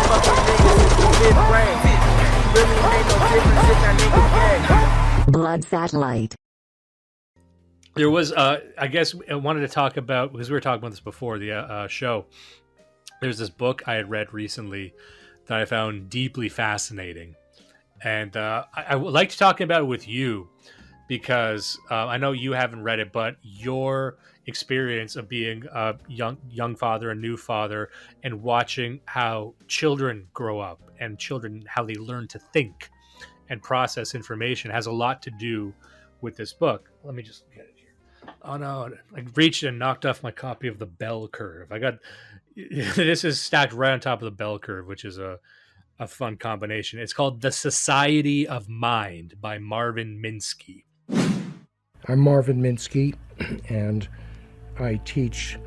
fucking niggas since the fifth grade. Really ain't no difference if that nigga gay. Blood satellite. There was, I guess I wanted to talk about, because we were talking about this before the show. There's this book I had read recently that I found deeply fascinating. And I would like to talk about it with you because I know you haven't read it, but your experience of being a young father, a new father, and watching how children grow up and children, how they learn to think and process information has a lot to do with this book. Let me just get it here. Oh no, I reached and knocked off my copy of The Bell Curve. This is stacked right on top of The Bell Curve, which is a fun combination. It's called The Society of Mind by Marvin Minsky. I'm Marvin Minsky, and I teach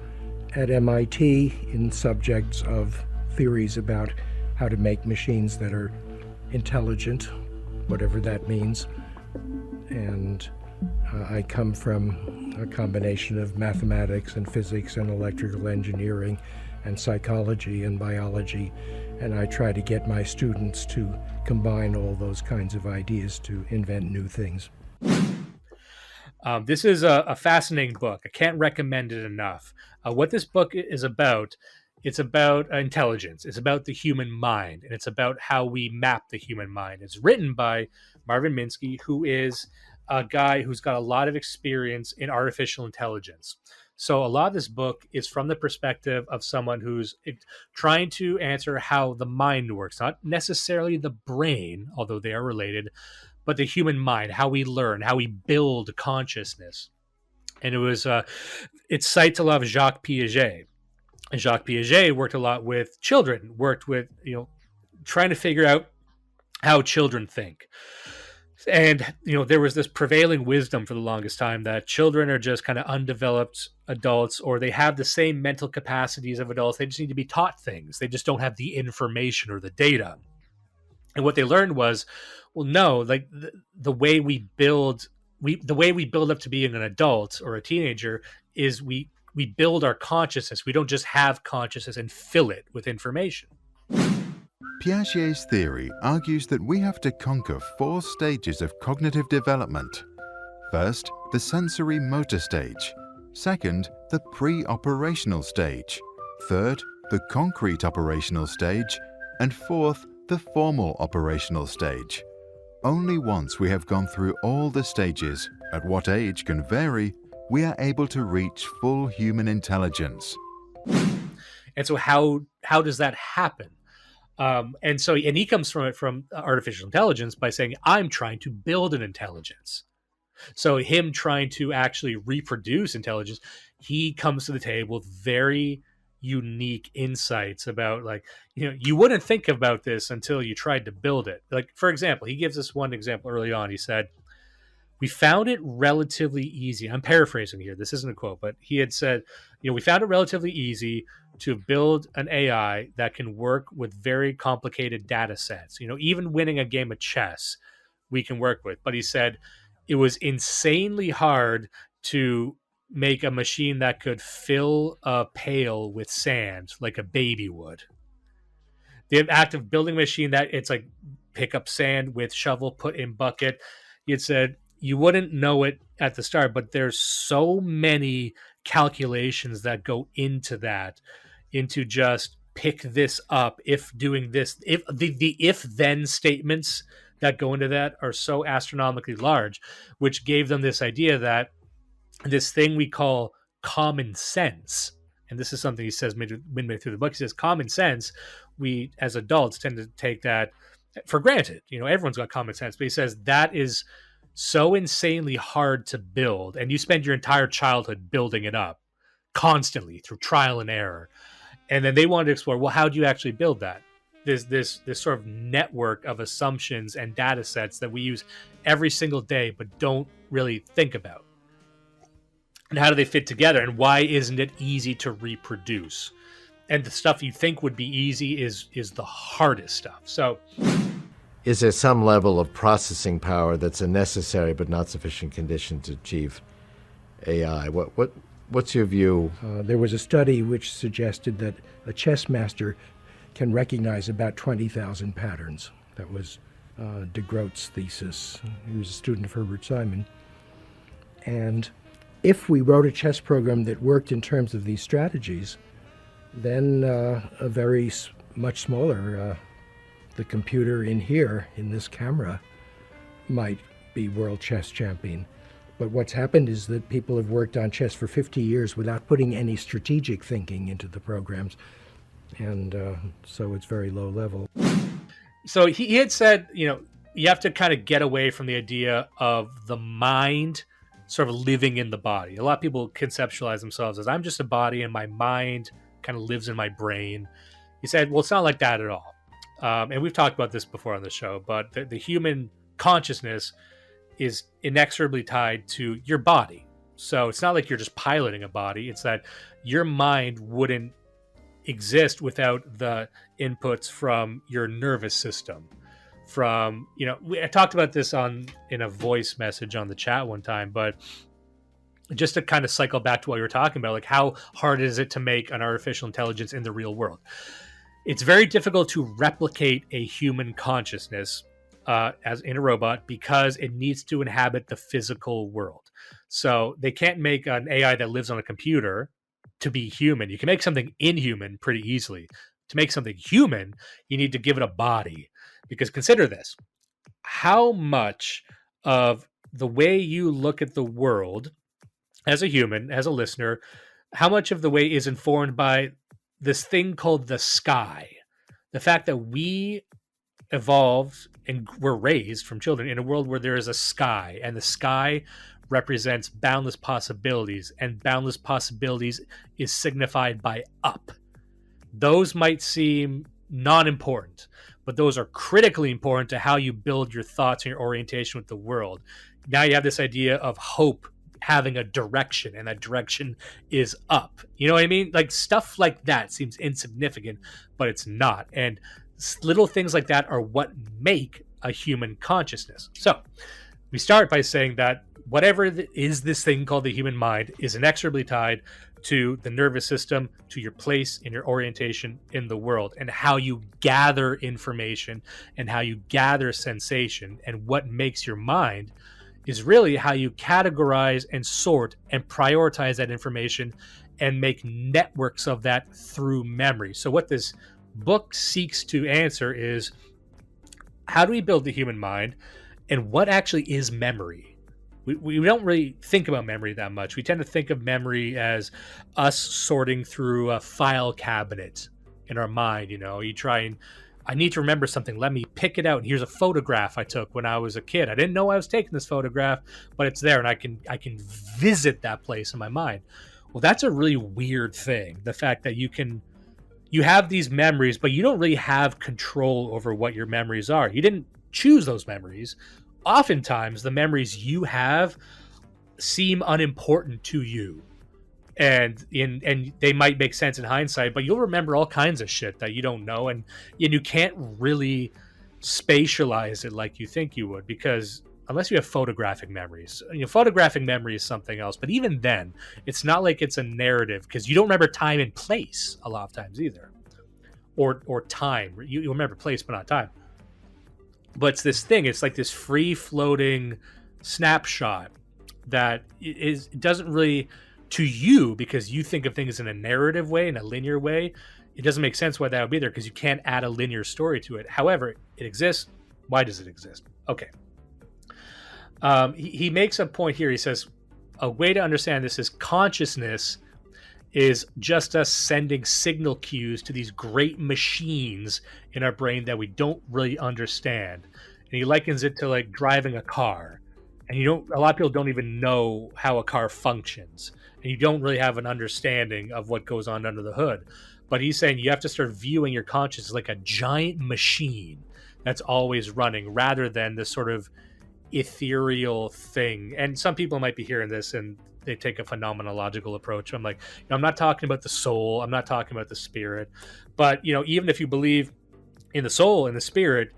at MIT in subjects of theories about how to make machines that are intelligent, whatever that means. And I come from a combination of mathematics and physics and electrical engineering and psychology and biology, and I try to get my students to combine all those kinds of ideas to invent new things. This is a fascinating book. I can't recommend it enough. What this book is about, it's about intelligence. It's about the human mind, and it's about how we map the human mind. It's written by Marvin Minsky, who is a guy who's got a lot of experience in artificial intelligence. So a lot of this book is from the perspective of someone who's trying to answer how the mind works, not necessarily the brain, although they are related, but the human mind, how we learn, how we build consciousness. And it cites a lot of Jacques Piaget. And Jacques Piaget worked a lot with children, worked with, trying to figure out how children think. And, there was this prevailing wisdom for the longest time that children are just kind of undeveloped adults, or they have the same mental capacities of adults. They just need to be taught things. They just don't have the information or the data. And what they learned was, well, no, like the way we build up to being an adult or a teenager is we build our consciousness. We don't just have consciousness and fill it with information. Piaget's theory argues that we have to conquer 4 stages of cognitive development. First, the sensory motor stage. Second, the pre-operational stage. Third, the concrete operational stage. And fourth, the formal operational stage. Only once we have gone through all the stages, at what age can vary, we are able to reach full human intelligence. And so how does that happen? And he comes from artificial intelligence by saying, I'm trying to build an intelligence. So him trying to actually reproduce intelligence, he comes to the table with very unique insights about, like, you wouldn't think about this until you tried to build it. Like, for example, he gives us one example early on. He said, we found it relatively easy. I'm paraphrasing here. This isn't a quote, but he had said, we found it relatively easy to build an AI that can work with very complicated data sets. Even winning a game of chess, we can work with. But he said it was insanely hard to make a machine that could fill a pail with sand like a baby would. The act of building a machine that it's like pick up sand with shovel, put in bucket. He had said you wouldn't know it at the start, but there's so many calculations that go into that, into just pick this up, if doing this, if the if then statements that go into that are so astronomically large, which gave them this idea that this thing we call common sense, and this is something he says midway through the book, he says common sense, we as adults tend to take that for granted. Everyone's got common sense, but he says that is so insanely hard to build, and you spend your entire childhood building it up constantly through trial and error. And then they wanted to explore, well, how do you actually build that? This sort of network of assumptions and data sets that we use every single day but don't really think about. And how do they fit together? And why isn't it easy to reproduce? And the stuff you think would be easy is the hardest stuff. So is there some level of processing power that's a necessary but not sufficient condition to achieve AI? What's your view? There was a study which suggested that a chess master can recognize about 20,000 patterns. That was de Groot's thesis. He was a student of Herbert Simon. And if we wrote a chess program that worked in terms of these strategies, then a very much smaller, the computer in here, in this camera, might be world chess champion. But what's happened is that people have worked on chess for 50 years without putting any strategic thinking into the programs. And so it's very low level. So he had said, you have to kind of get away from the idea of the mind sort of living in the body. A lot of people conceptualize themselves as, I'm just a body and my mind kind of lives in my brain. He said, well, it's not like that at all. And we've talked about this before on the show, but the human consciousness is inexorably tied to your body. So it's not like you're just piloting a body. It's that your mind wouldn't exist without the inputs from your nervous system. I talked about this in a voice message on the chat one time, but just to kind of cycle back to what you were talking about, like how hard is it to make an artificial intelligence in the real world? It's very difficult to replicate a human consciousness as in a robot because it needs to inhabit the physical world. So they can't make an AI that lives on a computer to be human. You can make something inhuman pretty easily. To make something human, you need to give it a body. Because consider this, how much of the way you look at the world as a human, as a listener, how much of the way is informed by this thing called the sky? The fact that we evolved and were raised from children in a world where there is a sky, and the sky represents boundless possibilities, and boundless possibilities is signified by up. Those might seem non-important, but those are critically important to how you build your thoughts and your orientation with the world. Now you have this idea of hope having a direction, and that direction is up. You know what I mean? Like stuff like that seems insignificant, but it's not. And little things like that are what make a human consciousness. So we start by saying that whatever is this thing called the human mind is inexorably tied to the nervous system, to your place in your orientation in the world, and how you gather information and how you gather sensation. And what makes your mind is really how you categorize and sort and prioritize that information and make networks of that through memory. So what this book seeks to answer is, how do we build the human mind, and what actually is memory? We don't really think about memory that much. We tend to think of memory as us sorting through a file cabinet in our mind. You try and, I need to remember something. Let me pick it out. And here's a photograph I took when I was a kid. I didn't know I was taking this photograph, but it's there, and I can visit that place in my mind. Well, that's a really weird thing. The fact that you have these memories, but you don't really have control over what your memories are. You didn't choose those memories. Oftentimes, the memories you have seem unimportant to you. And they might make sense in hindsight, but you'll remember all kinds of shit that you don't know, and you can't really spatialize it like you think you would, because unless you have photographic memories, photographic memory is something else. But even then, it's not like it's a narrative, because you don't remember time and place a lot of times either, or time. You remember place, but not time. But it's this thing. It's like this free floating snapshot that it doesn't really, to you, because you think of things in a narrative way, in a linear way, it doesn't make sense why that would be there, because you can't add a linear story to it. However, it exists. Why does it exist? Okay. He makes a point here. He says, a way to understand this is consciousness is just us sending signal cues to these great machines in our brain that we don't really understand. And he likens it to like driving a car. And a lot of people don't even know how a car functions. And you don't really have an understanding of what goes on under the hood. But he's saying you have to start viewing your consciousness like a giant machine that's always running, rather than this sort of ethereal thing. And some people might be hearing this and they take a phenomenological approach. I'm like, I'm not talking about the soul. I'm not talking about the spirit. But, even if you believe in the soul and the spirit,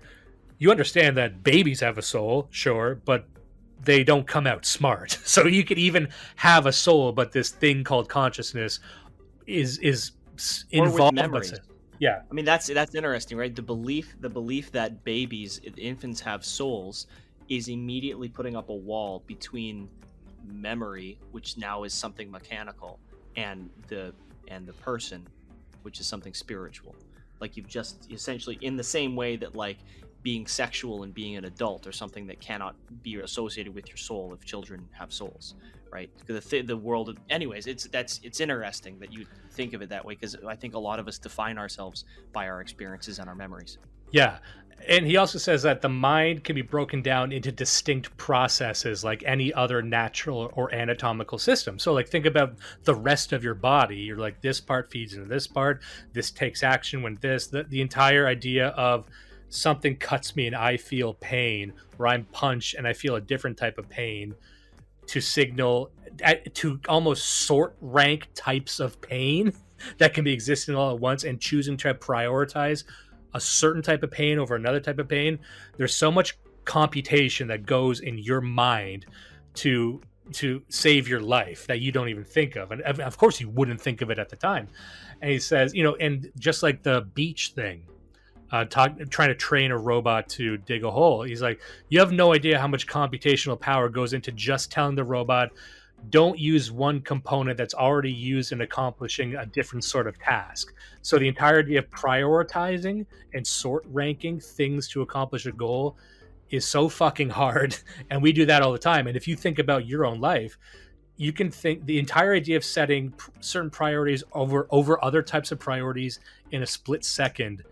you understand that babies have a soul, sure, but they don't come out smart. So you could even have a soul, but this thing called consciousness is involved. Memory. Yeah. I mean, that's interesting, right? The belief that infants have souls is immediately putting up a wall between memory, which now is something mechanical, and the person, which is something spiritual. Like, you've just essentially, in the same way that like being sexual and being an adult are something that cannot be associated with your soul if children have souls, right? The world, anyways, it's interesting that you think of it that way, because I think a lot of us define ourselves by our experiences and our memories. Yeah. And he also says that the mind can be broken down into distinct processes like any other natural or anatomical system. So, like, think about the rest of your body. You're like, this part feeds into this part. This takes action when the entire idea of something cuts me and I feel pain, or I'm punched and I feel a different type of pain, to signal to almost sort rank types of pain that can be existing all at once, and choosing to prioritize a certain type of pain over another type of pain. There's so much computation that goes in your mind to save your life that you don't even think of, and of course you wouldn't think of it at the time. And he says, and just like the beach thing, trying to train a robot to dig a hole, he's like, you have no idea how much computational power goes into just telling the robot, don't use one component that's already used in accomplishing a different sort of task. So the entire idea of prioritizing and sort ranking things to accomplish a goal is so fucking hard. And we do that all the time. And if you think about your own life, you can think the entire idea of setting certain priorities over other types of priorities in a split second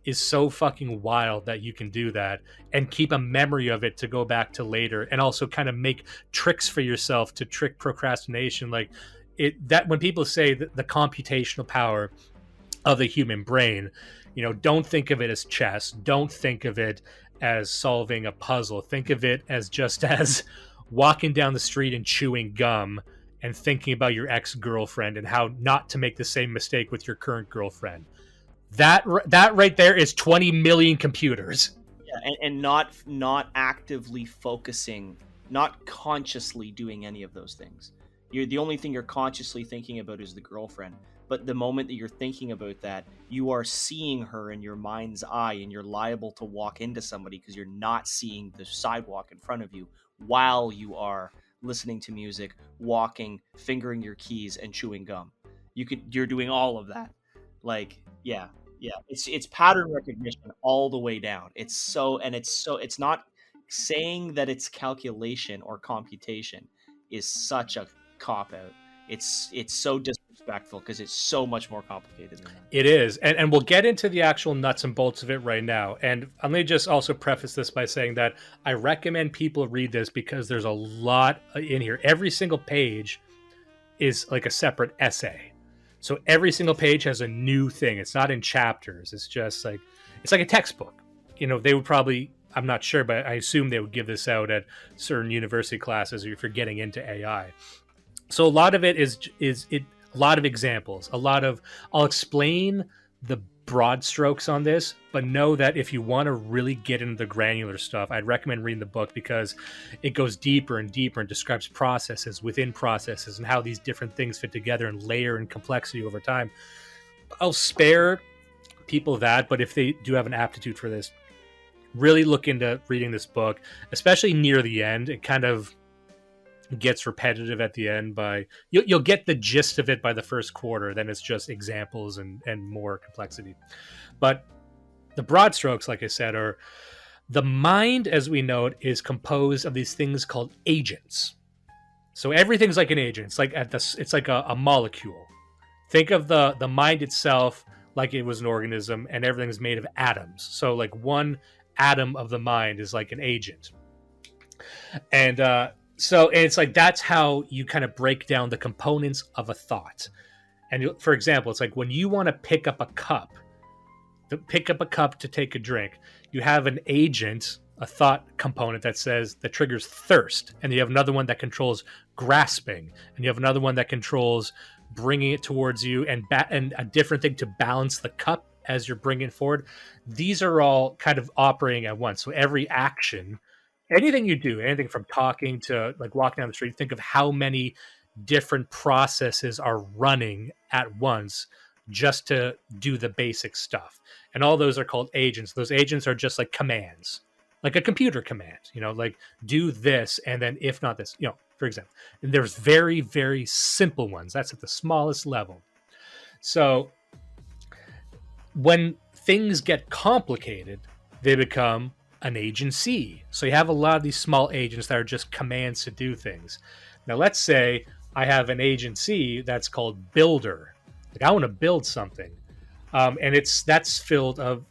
is so fucking wild that you can do that and keep a memory of it to go back to later, and also kind of make tricks for yourself to trick procrastination. Like that when people say that the computational power of the human brain, don't think of it as chess, don't think of it as solving a puzzle, think of it as just as walking down the street and chewing gum and thinking about your ex-girlfriend and how not to make the same mistake with your current girlfriend. That right there is 20 million computers. Yeah, and not actively focusing, not consciously doing any of those things. The only thing you're consciously thinking about is the girlfriend. But the moment that you're thinking about that, you are seeing her in your mind's eye, and you're liable to walk into somebody because you're not seeing the sidewalk in front of you while you are listening to music, walking, fingering your keys, and chewing gum. You're doing all of that. Like, yeah. It's pattern recognition all the way down. It's not saying that it's calculation or computation is such a cop out. It's so disrespectful because it's so much more complicated than that. It is. And we'll get into the actual nuts and bolts of it right now. And let me just also preface this by saying that I recommend people read this because there's a lot in here. Every single page is like a separate essay. So every single page has a new thing. It's not in chapters. It's just like, it's like a textbook. They would probably, I'm not sure, but I assume they would give this out at certain university classes or if you're getting into AI. So a lot of it is a lot of examples, I'll explain the broad strokes on this, but know that if you want to really get into the granular stuff, I'd recommend reading the book because it goes deeper and deeper and describes processes within processes and how these different things fit together and layer in complexity over time. I'll spare people that, but if they do have an aptitude for this, really look into reading this book, especially near the end. It kind of gets repetitive at the end. You'll get the gist of it by the first quarter, then it's just examples and more complexity. But the broad strokes, like I said, are the mind as we know it is composed of these things called agents. So everything's like an agent. It's like a molecule. Think of the mind itself like it was an organism, and everything's made of atoms. So like one atom of the mind is like an agent. And so it's like, that's how you kind of break down the components of a thought. And for example, it's like when you want to pick up a cup to take a drink, you have an agent, a thought component that triggers thirst. And you have another one that controls grasping. And you have another one that controls bringing it towards you, and a different thing to balance the cup as you're bringing it forward. These are all kind of operating at once. So every action, anything you do, anything from talking to like walking down the street, think of how many different processes are running at once just to do the basic stuff. And all those are called agents. Those agents are just like commands, like a computer command, like do this, and then if not this, for example. And there's very, very simple ones. That's at the smallest level. So when things get complicated, they become an agency. So you have a lot of these small agents that are just commands to do things. Now, let's say I have an agency that's called builder. Like I want to build something, and that's filled of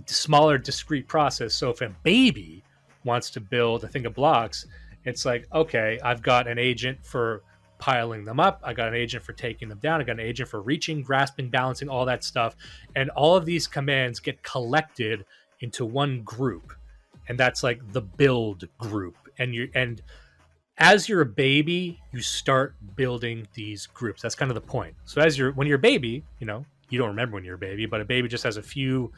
smaller discrete process. So if a baby wants to build a thing of blocks, it's like, okay, I've got an agent for piling them up. I got an agent for taking them down. I got an agent for reaching, grasping, balancing, all that stuff. And all of these commands get collected into one group. And that's like the build group. And as you're a baby, you start building these groups. That's kind of the point. So when you're a baby, you don't remember when you're a baby, but a baby just has a few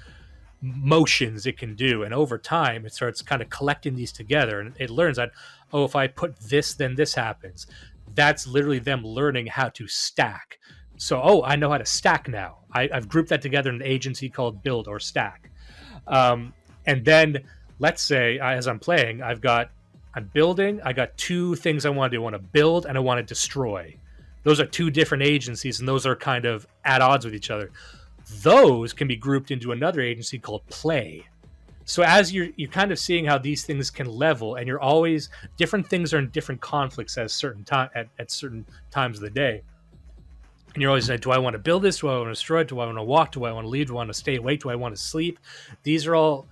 motions it can do, and over time it starts kind of collecting these together, and it learns that, oh, if I put this, then this happens. That's literally them learning how to stack. So, oh, I know how to stack now. I've grouped that together in an agency called build or stack. And then let's say as I'm playing, I'm building. I got two things I want to do. I want to build and I want to destroy. Those are two different agencies, and those are kind of at odds with each other. Those can be grouped into another agency called play. So as you're kind of seeing how these things can level, and you're always, different things are in different conflicts at certain times of the day. And you're always like, do I want to build this? Do I want to destroy it? Do I want to walk? Do I want to leave? Do I want to stay awake? Do I want to sleep? These are all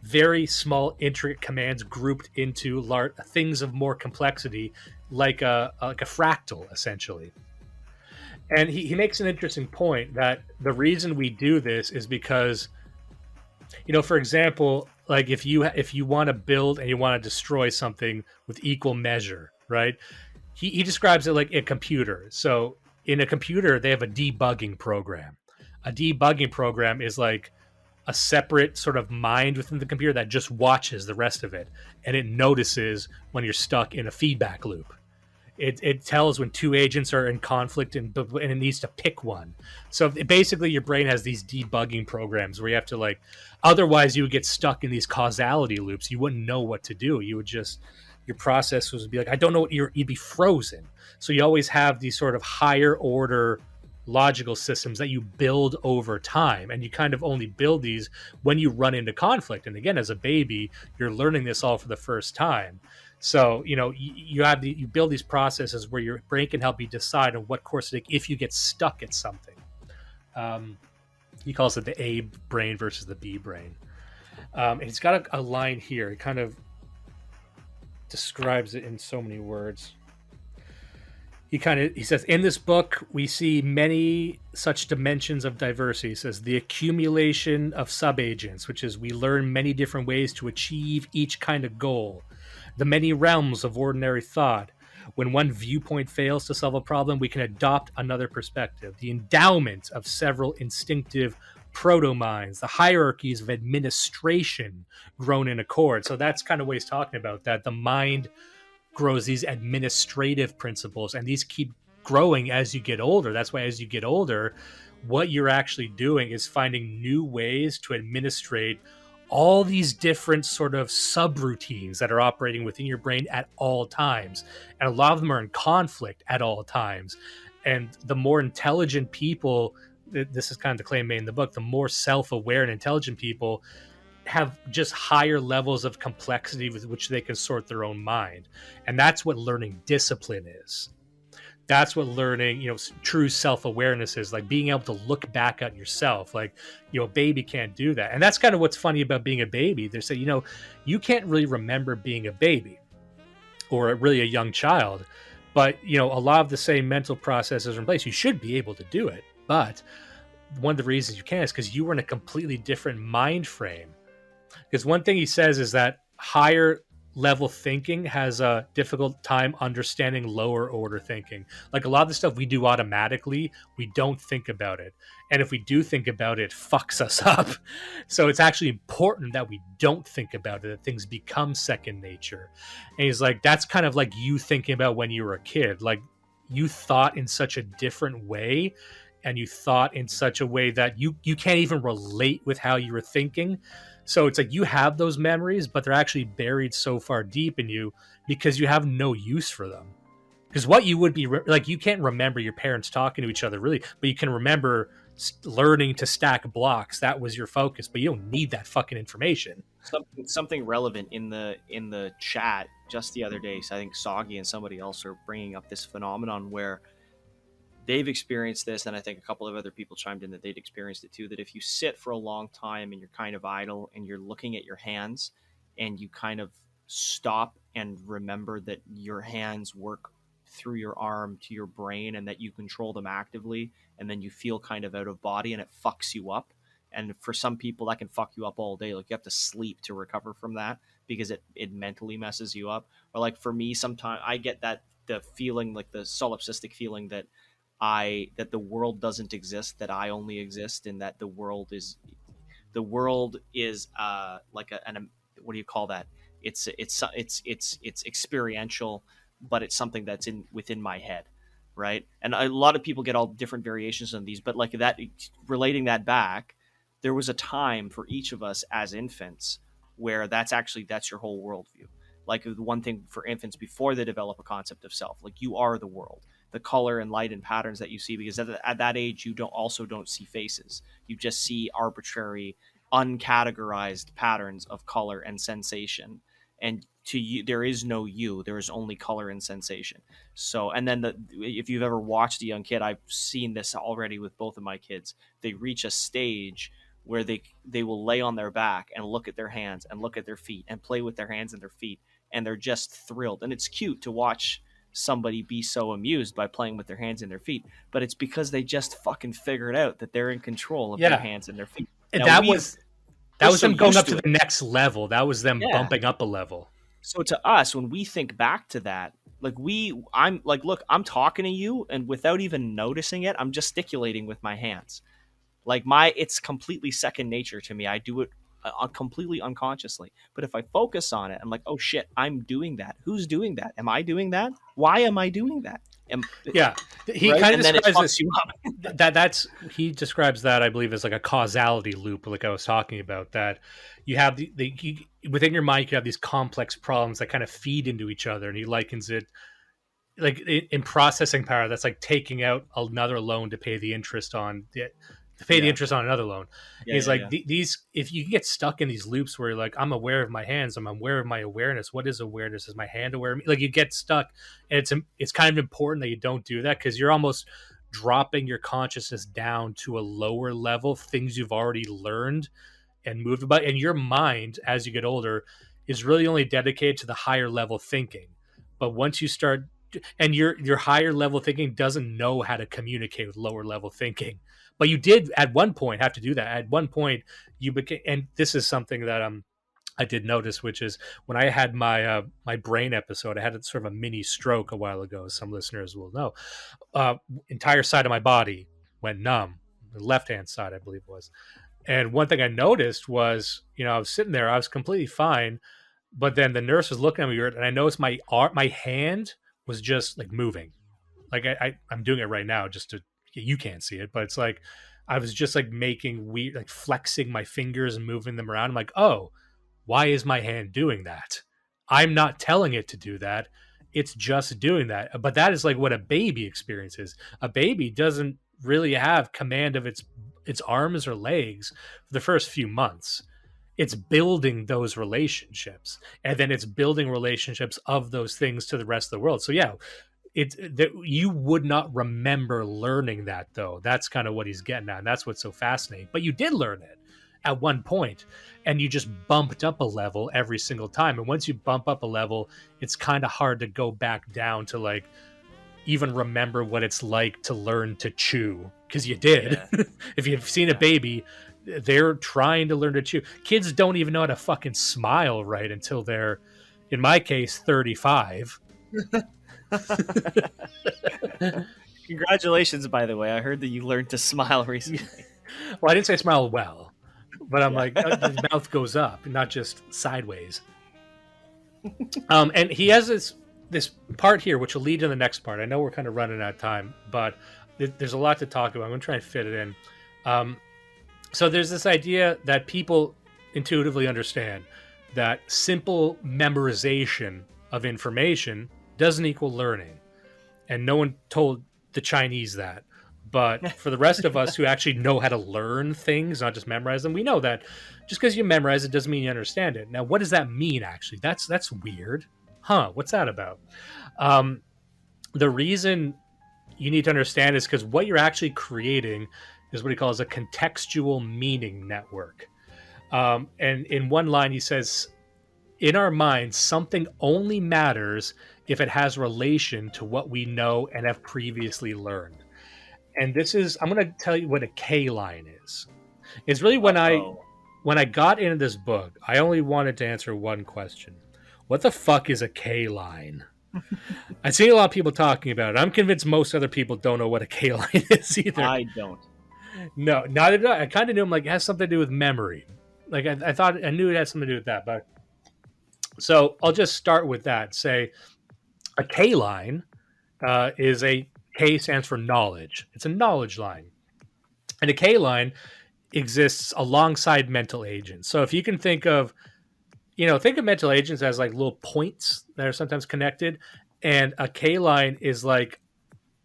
very small, intricate commands grouped into things of more complexity, like a fractal, essentially. And he makes an interesting point that the reason we do this is because, for example, like if you want to build and you want to destroy something with equal measure, right? He describes it like a computer. So in a computer, they have a debugging program. A debugging program is like a separate sort of mind within the computer that just watches the rest of it, and it notices when you're stuck in a feedback loop. It tells when two agents are in conflict, and it needs to pick one. So basically your brain has these debugging programs where you have to otherwise you would get stuck in these causality loops. You wouldn't know what to do. You would your process would be like, I don't know what you'd be frozen. So you always have these sort of higher order logical systems that you build over time, and you kind of only build these when you run into conflict. And again, as a baby, you're learning this all for the first time. So, you build these processes where your brain can help you decide on what course to take if you get stuck at something. He calls it the A brain versus the B brain. And he's got a line here. He kind of describes it in so many words. He says, in this book, we see many such dimensions of diversity. He says, the accumulation of subagents, which is we learn many different ways to achieve each kind of goal. The many realms of ordinary thought. When one viewpoint fails to solve a problem, we can adopt another perspective. The endowment of several instinctive proto-minds, the hierarchies of administration grown in accord. So that's kind of what he's talking about, that the mind grows these administrative principles, and these keep growing as you get older. That's why as you get older, what you're actually doing is finding new ways to administrate all these different sort of subroutines that are operating within your brain at all times. And a lot of them are in conflict at all times. And the more intelligent people, this is kind of the claim made in the book, the more self-aware and intelligent people have just higher levels of complexity with which they can sort their own mind. And that's what learning discipline is. That's what learning, true self-awareness is, like being able to look back at yourself. Like, a baby can't do that. And that's kind of what's funny about being a baby. They say, you can't really remember being a baby or really a young child, but, a lot of the same mental processes are in place. You should be able to do it. But one of the reasons you can't is because you were in a completely different mind frame. Because one thing he says is that higher level thinking has a difficult time understanding lower order thinking. Like a lot of the stuff we do automatically, we don't think about it. And if we do think about it, it fucks us up. So it's actually important that we don't think about it, that things become second nature. And he's like, that's kind of like you thinking about when you were a kid. Like you thought in such a different way. and you thought in such a way that you can't even relate with how you were thinking. So it's like you have those memories, but they're actually buried so far deep in you because you have no use for them. Because what you would be like, you can't remember your parents talking to each other really, but you can remember learning to stack blocks. That was your focus, but you don't need that fucking information. Something relevant in the chat just the other day. So I think Soggy and somebody else are bringing up this phenomenon where they've experienced this, and I think a couple of other people chimed in that they'd experienced it too, that if you sit for a long time and you're kind of idle and you're looking at your hands and you kind of stop and remember that your hands work through your arm to your brain and that you control them actively, and then you feel kind of out of body and it fucks you up. And for some people that can fuck you up all day. Like you have to sleep to recover from that because it mentally messes you up. Or like for me, sometimes I get the feeling, like the solipsistic feeling that the world doesn't exist, that I only exist, and that the world is like an what do you call that? It's experiential, but it's something that's within my head, right? And a lot of people get all different variations on these, but like that, relating that back, there was a time for each of us as infants where that's your whole worldview. Like the one thing for infants before they develop a concept of self, like you are the world, the color and light and patterns that you see, because at that age you don't see faces, you just see arbitrary, uncategorized patterns of color and sensation. And to you, there is no you. There is only color and sensation. So, and then if you've ever watched a young kid, I've seen this already with both of my kids. They reach a stage where they will lay on their back and look at their hands and look at their feet and play with their hands and their feet, and they're just thrilled. And it's cute to watch somebody be so amused by playing with their hands and their feet, but it's because they just fucking figured out that they're in control of their hands and their feet. And now, that was them going up to the next level. That was them bumping up a level. So to us, when we think back to that, like I'm like, look, I'm talking to you, and without even noticing it, I'm gesticulating with my hands. Like it's completely second nature to me. I do it completely unconsciously. But if I focus on it, I'm like, oh shit, I'm doing that. Who's doing that? Am I doing that? Why am I doing that? He right? kind of describes this. That's he describes that, I believe, as like a causality loop, like I was talking about. That you have within your mind, you have these complex problems that kind of feed into each other, and he likens it like in processing power. That's like taking out another loan to pay the interest on the interest on another loan. These, if you get stuck in these loops where you're like, I'm aware of my hands, I'm aware of my awareness. What is awareness? Is my hand aware of me? Like you get stuck, and it's kind of important that you don't do that, because you're almost dropping your consciousness down to a lower level, things you've already learned and moved about. And your mind, as you get older, is really only dedicated to the higher level thinking. But once you start, and your higher level thinking doesn't know how to communicate with lower level thinking. But you did at one point have to do that. At one point you became, and this is something that I did notice, which is when I had my my brain episode, I had sort of a mini stroke a while ago, as some listeners will know. Entire side of my body went numb, the left-hand side, I believe it was. And one thing I noticed was, I was sitting there, I was completely fine, but then the nurse was looking at me weird, and I noticed my hand was just like moving. Like I'm doing it right now, just to, you can't see it, but it's like I was just like making weird, like flexing my fingers and moving them around. I'm like, oh, why is my hand doing that? I'm not telling it to do that. It's just doing that. But that is like what a baby experiences. A baby doesn't really have command of its arms or legs for the first few months. It's building those relationships, and then it's building relationships of those things to the rest of the world. So yeah, it's that you would not remember learning that, though. That's kind of what he's getting at, and that's what's so fascinating. But you did learn it at one point, and you just bumped up a level every single time. And once you bump up a level, it's kind of hard to go back down to like even remember what it's like to learn to chew, because you did. Yeah. If you've seen a baby, they're trying to learn to chew. Kids don't even know how to fucking smile right until they're, in my case, 35. Congratulations, by the way. I heard that you learned to smile recently. Well, I didn't say smile well, but I'm like, his mouth goes up, not just sideways. And he has this part here, which will lead to the next part. I know we're kind of running out of time, but there's a lot to talk about. I'm going to try and fit it in. So there's this idea that people intuitively understand that simple memorization of information doesn't equal learning. And no one told the Chinese that. But for the rest of us who actually know how to learn things, not just memorize them, we know that just because you memorize it doesn't mean you understand it. Now, what does that mean, actually? That's weird. Huh, what's that about? The reason you need to understand is because what you're actually creating is what he calls a contextual meaning network. And in one line, he says, in our minds, something only matters if it has relation to what we know and have previously learned. And this is, I'm going to tell you what a K line is. It's really when I got into this book, I only wanted to answer one question. What the fuck is a K line? I see a lot of people talking about it. I'm convinced most other people don't know what a K line is either. I don't. No, neither do I. I kind of knew him like it has something to do with memory. Like I thought I knew it had something to do with that. But so I'll just start with that. Say a K line is a K stands for knowledge. It's a knowledge line. And a K line exists alongside mental agents. So if you can think of mental agents as like little points that are sometimes connected. And a K line is like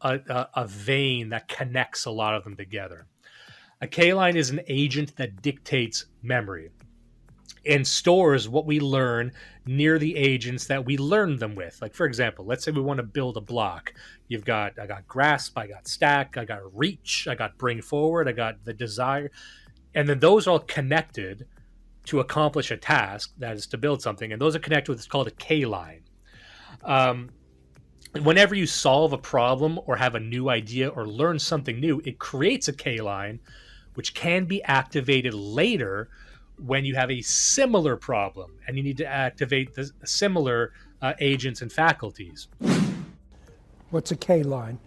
a vein that connects a lot of them together. A K line is an agent that dictates memory and stores what we learn near the agents that we learn them with. Like, for example, let's say we want to build a block. I got grasp, I got stack, I got reach, I got bring forward, I got the desire. And then those are all connected to accomplish a task, that is to build something. And those are connected with what's called a K line. Whenever you solve a problem or have a new idea or learn something new, it creates a K line, which can be activated later when you have a similar problem and you need to activate the similar agents and faculties. What's a K line?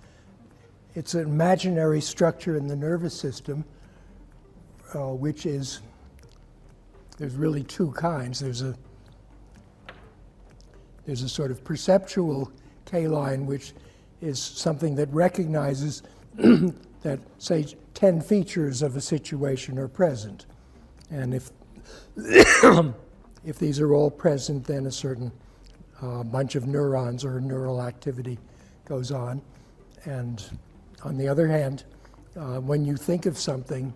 It's an imaginary structure in the nervous system, which is, there's really two kinds. There's a sort of perceptual K line, which is something that recognizes that, say, 10 features of a situation are present. And if these are all present, then a certain bunch of neurons or neural activity goes on. And on the other hand, when you think of something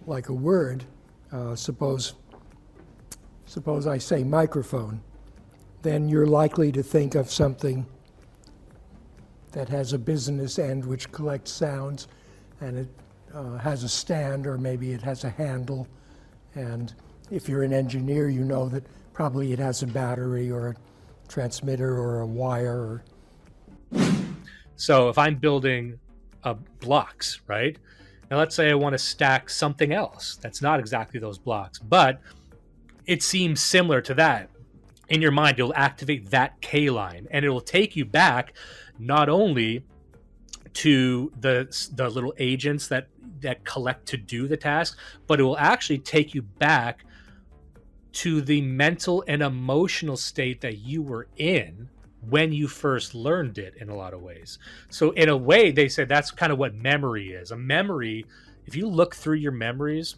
like a word, suppose I say microphone, then you're likely to think of something that has a business end which collects sounds, and it has a stand, or maybe it has a handle. And if you're an engineer, you know that probably it has a battery or a transmitter or a wire. So if I'm building blocks, right? Now let's say I want to stack something else that's not exactly those blocks, but it seems similar to that. In your mind, you'll activate that K line, and it will take you back not only to the little agents that collect to do the task, but it will actually take you back to the mental and emotional state that you were in when you first learned it, in a lot of ways. So in a way, they said that's kind of what memory is. A memory, if you look through your memories,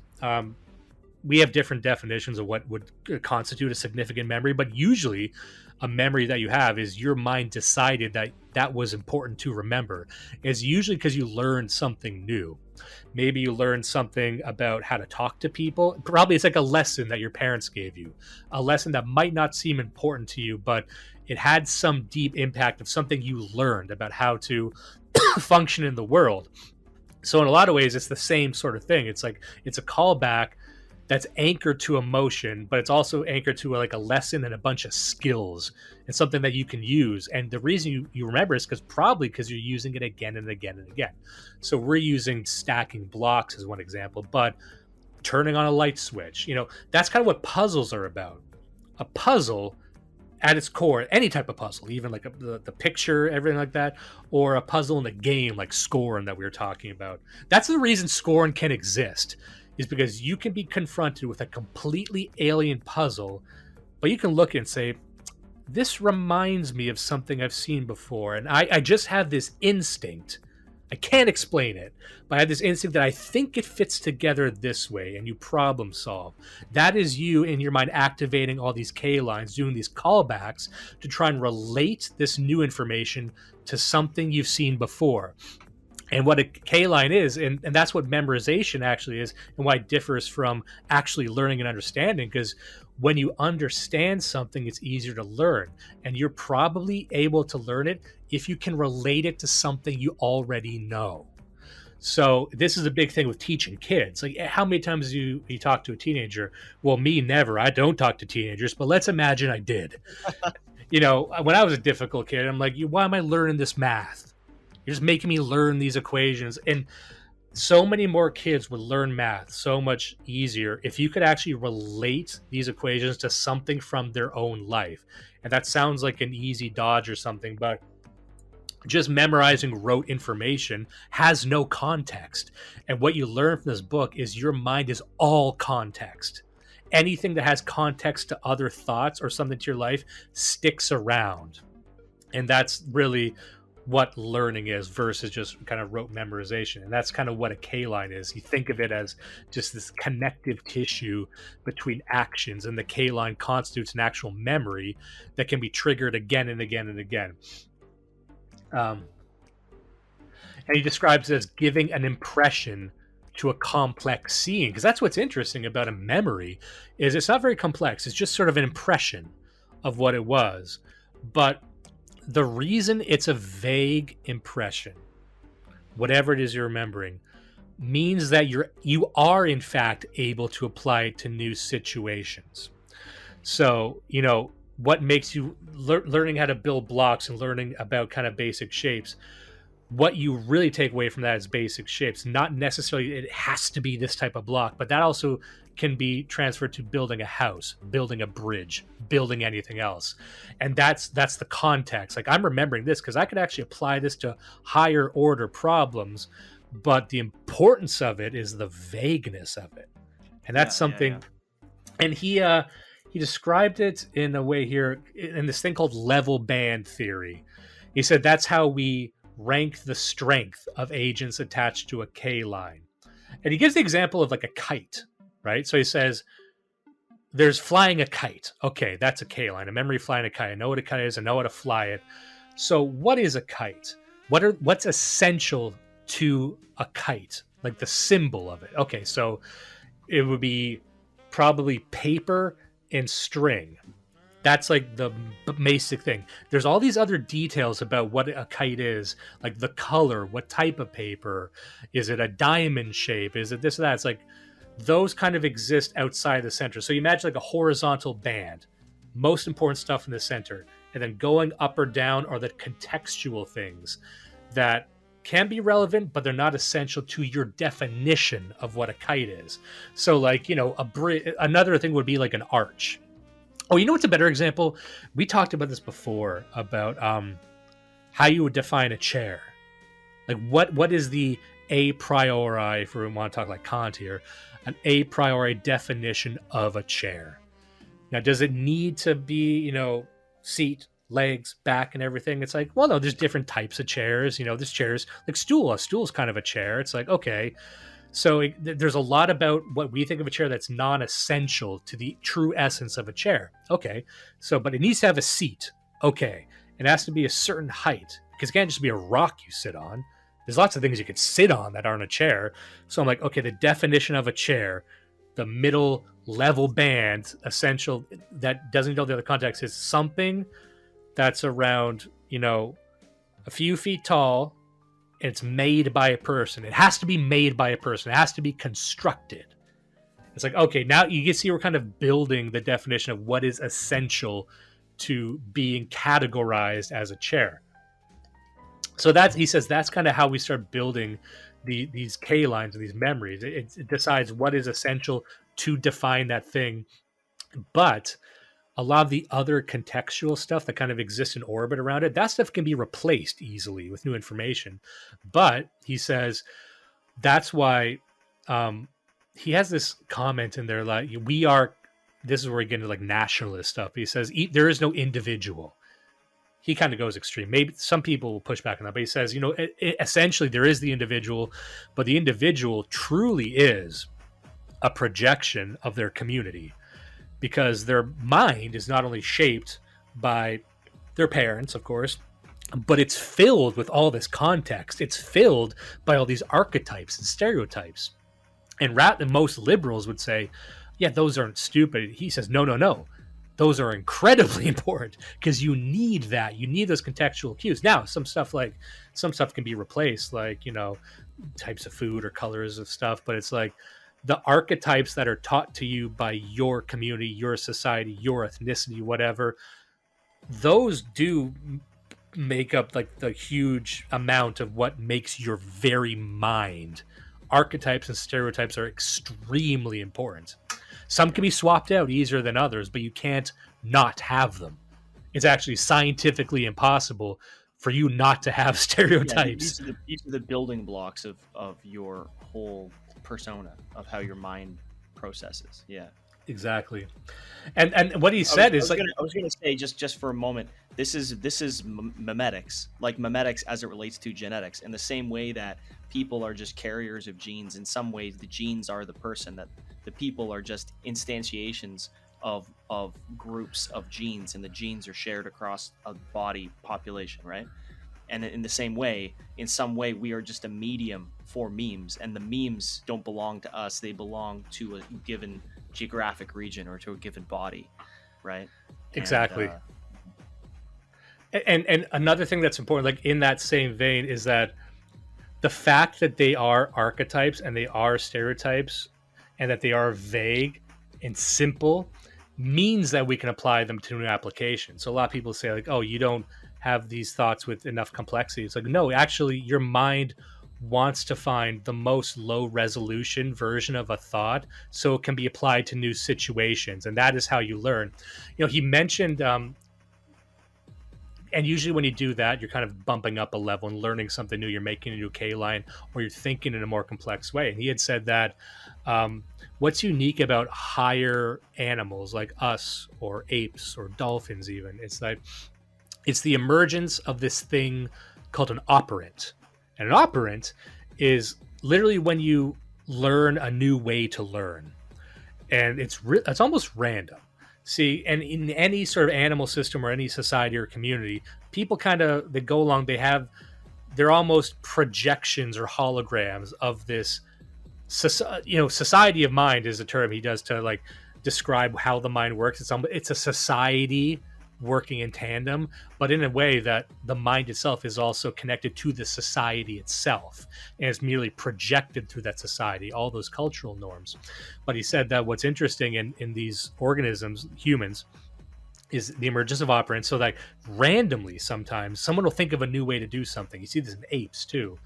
we have different definitions of what would constitute a significant memory, but usually a memory that you have is your mind decided that was important to remember. It's usually because you learned something new. Maybe you learned something about how to talk to people. Probably it's like a lesson that your parents gave you, a lesson that might not seem important to you, but it had some deep impact of something you learned about how to function in the world. So in a lot of ways, it's the same sort of thing. It's like, it's a callback that's anchored to emotion, but it's also anchored to like a lesson and a bunch of skills and something that you can use. And the reason you remember is because you're using it again and again and again. So we're using stacking blocks as one example, but turning on a light switch, that's kind of what puzzles are about. A puzzle at its core, any type of puzzle, even like the picture, everything like that, or a puzzle in a game like Scorn that we were talking about. That's the reason Scorn can exist, is because you can be confronted with a completely alien puzzle, but you can look and say, this reminds me of something I've seen before. And I just have this instinct I can't explain it, but I have this instinct that I think it fits together this way, and you problem solve. That is you in your mind activating all these K lines, doing these callbacks to try and relate this new information to something you've seen before. And what a K line is, and that's what memorization actually is, and why it differs from actually learning and understanding, because when you understand something, it's easier to learn. And you're probably able to learn it if you can relate it to something you already know. So this is a big thing with teaching kids. Like, how many times you talk to a teenager? Well, me, never. I don't talk to teenagers, but let's imagine I did. When I was a difficult kid, I'm like, why am I learning this math? You're just making me learn these equations. And so many more kids would learn math so much easier if you could actually relate these equations to something from their own life. And that sounds like an easy dodge or something, but just memorizing rote information has no context. And what you learn from this book is your mind is all context. Anything that has context to other thoughts or something to your life sticks around. And that's really what learning is versus just kind of rote memorization. And that's kind of what a K line is. You think of it as just this connective tissue between actions, and the K line constitutes an actual memory that can be triggered again and again and again. And he describes it as giving an impression to a complex scene, because that's what's interesting about a memory is it's not very complex. It's just sort of an impression of what it was. But the reason it's a vague impression, whatever it is you're remembering, means that you are in fact able to apply it to new situations. So, what makes you learning how to build blocks and learning about kind of basic shapes, what you really take away from that is basic shapes. Not necessarily it has to be this type of block, but that also can be transferred to building a house, building a bridge, building anything else. And that's the context. Like, I'm remembering this because I could actually apply this to higher order problems, but the importance of it is the vagueness of it. And that's something. And he described it in a way here in this thing called level band theory. He said that's how we rank the strength of agents attached to a K line. And he gives the example of like a kite, right? So he says there's flying a kite. Okay, that's a K line, a memory flying a kite. I know what a kite is. I know how to fly it. So what is a kite? What's essential to a kite? Like the symbol of it. Okay, so it would be probably paper and string. That's like the basic thing. There's all these other details about what a kite is, like the color, what type of paper, is it a diamond shape, is it this or that? It's like those kind of exist outside the center. So you imagine like a horizontal band, most important stuff in the center, and then going up or down are the contextual things that can be relevant, but they're not essential to your definition of what a kite is. So like, another thing would be like an arch. Oh, you know what's a better example? We talked about this before, about how you would define a chair. Like what is the a priori, if we want to talk like Kant here, an a priori definition of a chair. Now, does it need to be, seat, legs, back, and everything? It's like, well, no, there's different types of chairs. There's chairs like stool. A stool's kind of a chair. It's like, okay. So there's a lot about what we think of a chair that's non-essential to the true essence of a chair. Okay. So, but it needs to have a seat. Okay. It has to be a certain height, because it can't just be a rock you sit on. There's lots of things you could sit on that aren't a chair. So I'm like, okay, the definition of a chair, the middle level band, essential, that doesn't know the other context, is something that's around, a few feet tall, and it's made by a person. It has to be made by a person. It has to be constructed. It's like, okay, now you can see we're kind of building the definition of what is essential to being categorized as a chair. So he says that's kind of how we start building these K lines and these memories. It decides what is essential to define that thing. But a lot of the other contextual stuff that kind of exists in orbit around it, that stuff can be replaced easily with new information. But he says that's why he has this comment in there, like, this is where we get into like nationalist stuff. He says there is no individual. he kind of goes extreme. Maybe some people will push back on that, but he says, essentially there is the individual, but the individual truly is a projection of their community, because their mind is not only shaped by their parents, of course, but it's filled with all this context. It's filled by all these archetypes and stereotypes. And most liberals would say, yeah, those aren't stupid. He says, no. Those are incredibly important, because you need that. You need those contextual cues. Now, some stuff can be replaced, like, types of food or colors of stuff. But it's like the archetypes that are taught to you by your community, your society, your ethnicity, whatever, those do make up like the huge amount of what makes your very mind. Archetypes and stereotypes are extremely important. Some can be swapped out easier than others, but you can't not have them. It's actually scientifically impossible for you not to have stereotypes. Yeah, these are the building blocks of your whole persona, of how your mind processes. Yeah. Exactly. And what he said is like, I was gonna say, just for a moment, this is memetics, like memetics as it relates to genetics, in the same way that people are just carriers of genes. In some ways, the genes are the person, that the people are just instantiations of groups of genes, and the genes are shared across a body population, right? And in the same way, in some way, we are just a medium for memes, and the memes don't belong to us. They belong to a given geographic region or to a given body, right? Exactly. And another thing that's important, like in that same vein, is that the fact that they are archetypes and they are stereotypes and that they are vague and simple means that we can apply them to new applications. So a lot of people say like, oh, you don't have these thoughts with enough complexity. It's like, no, actually your mind wants to find the most low resolution version of a thought so it can be applied to new situations. And that is how you learn. He mentioned, and usually when you do that, you're kind of bumping up a level and learning something new. You're making a new K-line, or you're thinking in a more complex way. And he had said that what's unique about higher animals like us or apes or dolphins even, it's like it's the emergence of this thing called an operant. And an operant is literally when you learn a new way to learn. And it's almost random. See, and in any sort of animal system or any society or community, people they go along, they're almost projections or holograms of this, society of mind is a term he does to like describe how the mind works. It's a society working in tandem, but in a way that the mind itself is also connected to the society itself and is merely projected through that society, all those cultural norms. But he said that what's interesting in these organisms, humans, is the emergence of operants. So that randomly sometimes someone will think of a new way to do something. You see this in apes too,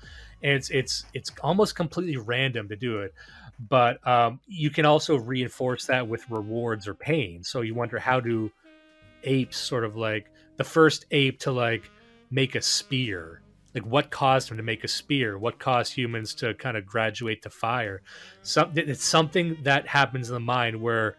and it's almost completely random to do it. But you can also reinforce that with rewards or pain. So you wonder, how do apes sort of like the first ape to like make a spear, like what caused him to make a spear, what caused humans to kind of graduate to fire? It's something that happens in the mind where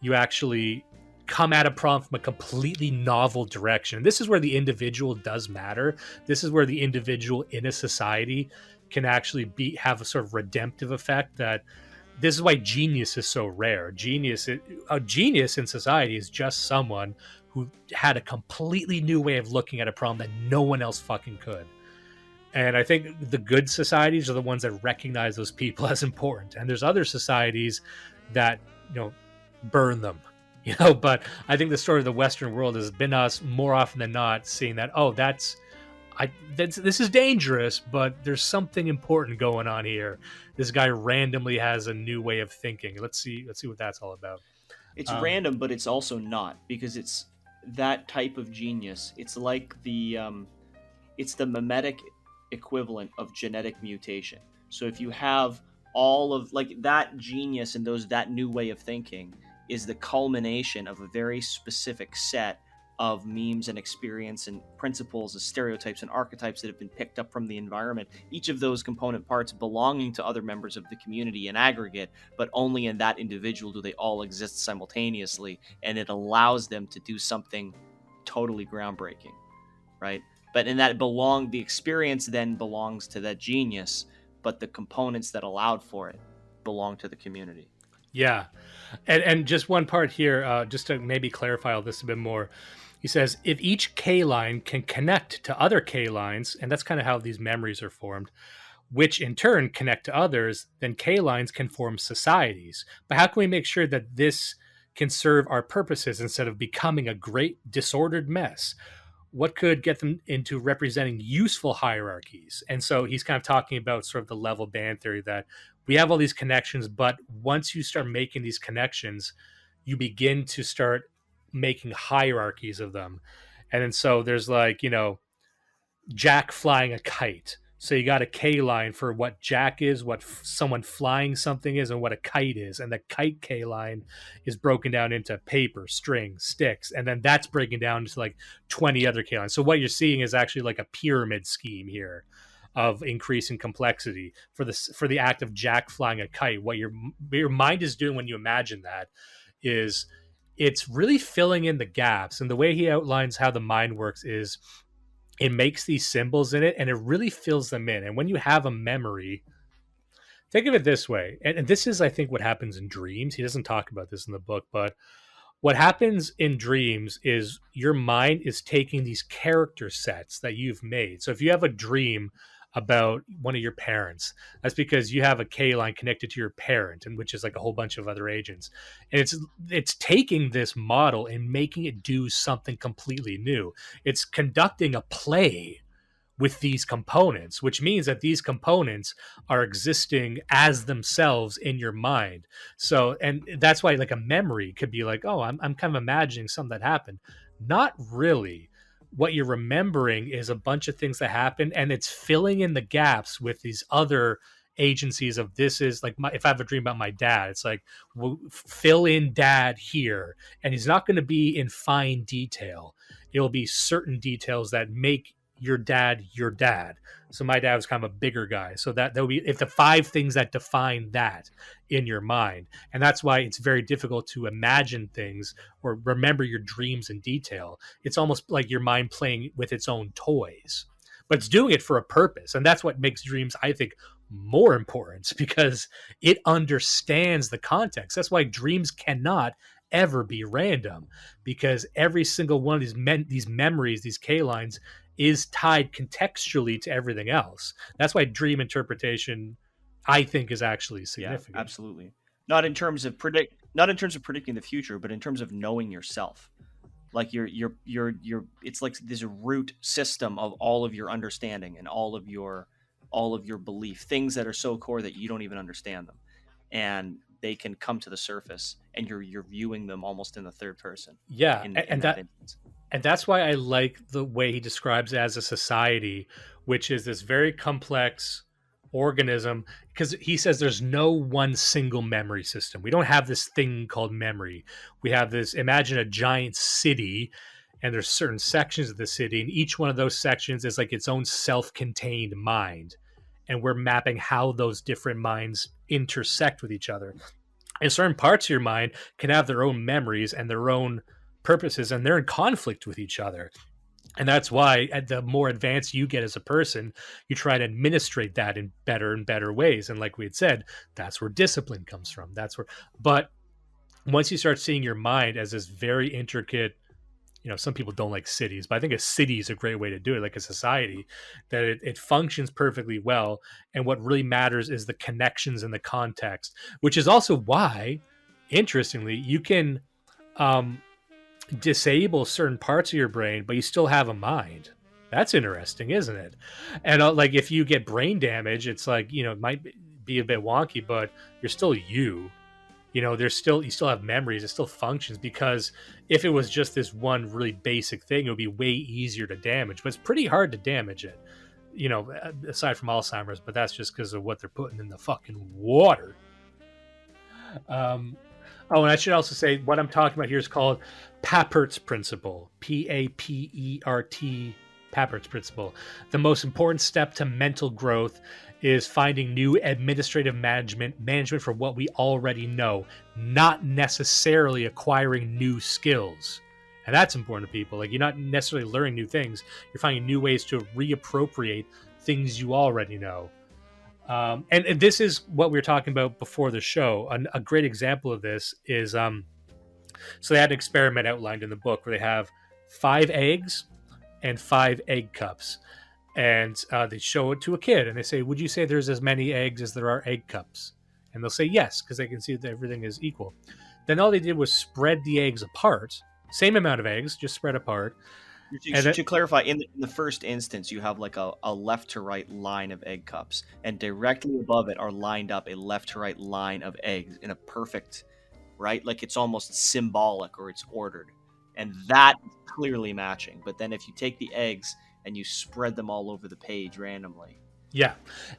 you actually come at a problem from a completely novel direction. This is where the individual does matter. This is where the individual in a society can have a sort of redemptive effect. That this is why genius is so rare. A genius in society is just someone who had a completely new way of looking at a problem that no one else fucking could. And I think the good societies are the ones that recognize those people as important. And there's other societies that, burn them, but I think the story of the Western world has been us more often than not seeing that, this is dangerous, but there's something important going on here. This guy randomly has a new way of thinking. Let's see what that's all about. It's random, but it's also not, because it's that type of genius. It's like it's the mimetic equivalent of genetic mutation. So if you have all of like that genius and that new way of thinking is the culmination of a very specific set of memes and experience and principles and stereotypes and archetypes that have been picked up from the environment, each of those component parts belonging to other members of the community in aggregate, but only in that individual do they all exist simultaneously, and it allows them to do something totally groundbreaking. right? But in the experience then belongs to that genius, but the components that allowed for it belong to the community. Yeah. And just one part here, just to maybe clarify all this a bit more. He says, if each K line can connect to other K lines, and that's kind of how these memories are formed, which in turn connect to others, then K lines can form societies. But how can we make sure that this can serve our purposes instead of becoming a great disordered mess? What could get them into representing useful hierarchies? And so he's kind of talking about sort of the level band theory, that we have all these connections, but once you start making these connections, you begin to start making hierarchies of them. And then so there's like, Jack flying a kite. So you got a K line for what Jack is, what someone flying something is, and what a kite is. And the kite K line is broken down into paper, string, sticks, and then that's breaking down into like 20 other K lines. So what you're seeing is actually like a pyramid scheme here of increasing complexity for the act of Jack flying a kite. What your mind is doing when you imagine that is it's really filling in the gaps. And the way he outlines how the mind works is it makes these symbols in it and it really fills them in. And when you have a memory, think of it this way. And this is, I think, what happens in dreams. He doesn't talk about this in the book, but what happens in dreams is your mind is taking these character sets that you've made. So if you have a dream about one of your parents, that's because you have a K line connected to your parent, and which is like a whole bunch of other agents. And it's taking this model and making it do something completely new. It's conducting a play with these components, which means that these components are existing as themselves in your mind. So, and that's why like a memory could be like, oh, I'm kind of imagining something that happened. Not really. What you're remembering is a bunch of things that happened, and it's filling in the gaps with these other agencies of this is like if I have a dream about my dad, it's like, we'll fill in dad here. And he's not going to be in fine detail. It'll be certain details that make your dad your dad. So my dad was kind of a bigger guy. So that will be if the 5 things that define that in your mind. And that's why it's very difficult to imagine things or remember your dreams in detail. It's almost like your mind playing with its own toys, but it's doing it for a purpose. And that's what makes dreams, I think, more important, because it understands the context. That's why dreams cannot ever be random, because every single one of these memories, these K lines, is tied contextually to everything else. That's why dream interpretation, I think, is actually significant. Yeah, absolutely. Not in terms of predicting the future, but in terms of knowing yourself. Like you're it's like this root system of all of your understanding and all of your belief, things that are so core that you don't even understand them, and they can come to the surface, and you're viewing them almost in the third person. Yeah, And that's why I like the way he describes it as a society, which is this very complex organism, because he says there's no one single memory system. We don't have this thing called memory. We have this, imagine a giant city, and there's certain sections of the city, and each one of those sections is like its own self-contained mind. And we're mapping how those different minds intersect with each other. And certain parts of your mind can have their own memories and their own purposes, and they're in conflict with each other. And that's why the more advanced you get as a person, you try to administrate that in better and better ways. And like we had said, that's where discipline comes from. But once you start seeing your mind as this very intricate, some people don't like cities, but I think a city is a great way to do it, like a society, that it functions perfectly well. And what really matters is the connections and the context, which is also why, interestingly, you can disable certain parts of your brain, but you still have a mind. That's interesting, isn't it? And like if you get brain damage, it's like, it might be a bit wonky, but you're still you. You still have memories. It still functions, because if it was just this one really basic thing, it would be way easier to damage. But it's pretty hard to damage it, aside from Alzheimer's. But that's just because of what they're putting in the fucking water. And I should also say what I'm talking about here is called Papert's principle. Papert, Papert's principle. The most important step to mental growth is finding new administrative management for what we already know, not necessarily acquiring new skills. And that's important to people. Like, you're not necessarily learning new things. You're finding new ways to reappropriate things you already know. And this is what we were talking about before the show. A great example of this is, so they had an experiment outlined in the book where they have 5 eggs and 5 egg cups. And they show it to a kid and they say, would you say there's as many eggs as there are egg cups? And they'll say yes, because they can see that everything is equal. Then all they did was spread the eggs apart. Same amount of eggs, just spread apart. To clarify, in the first instance, you have like a left to right line of egg cups, and directly above it are lined up a left to right line of eggs in a perfect, right? Like it's almost symbolic or it's ordered. And that is clearly matching. But then if you take the eggs and you spread them all over the page randomly. Yeah.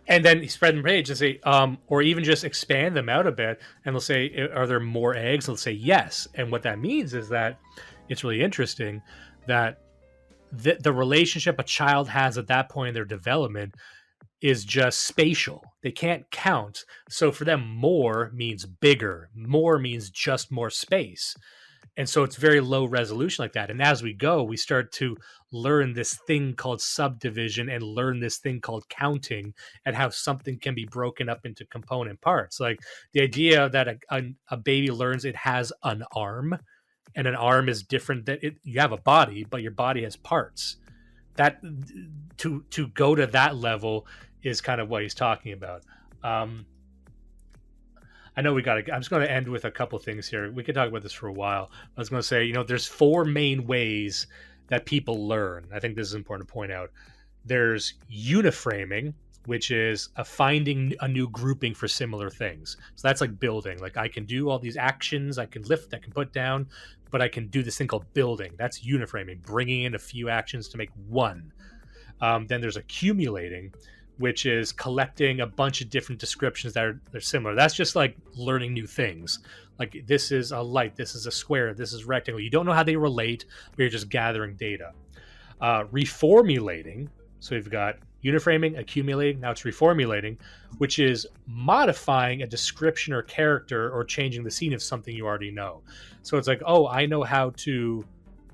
And then you spread them page and say, or even just expand them out a bit. And they'll say, are there more eggs? They'll say yes. And what that means is that it's really interesting that the relationship a child has at that point in their development is just spatial. They can't count. So for them, more means bigger. More means just more space. And so it's very low resolution like that. And as we go, we start to learn this thing called subdivision and learn this thing called counting and how something can be broken up into component parts. Like the idea that a baby learns it has an arm, and an arm is different. That you have a body, but your body has parts. That to go to that level is kind of what he's talking about. I know I'm just going to end with a couple things here. We could talk about this for a while. I was going to say, there's 4 main ways that people learn. I think this is important to point out. There's uniframing, which is finding a new grouping for similar things. So that's like building. Like I can do all these actions, I can lift, I can put down, but I can do this thing called building. That's uniframing, bringing in a few actions to make one. Then there's accumulating, which is collecting a bunch of different descriptions that are similar. That's just like learning new things. Like this is a light, this is a square, this is rectangle. You don't know how they relate, but you're just gathering data. Reformulating, so we've got uniframing, accumulating, now it's reformulating, which is modifying a description or character or changing the scene of something you already know. So it's like, oh, I know how to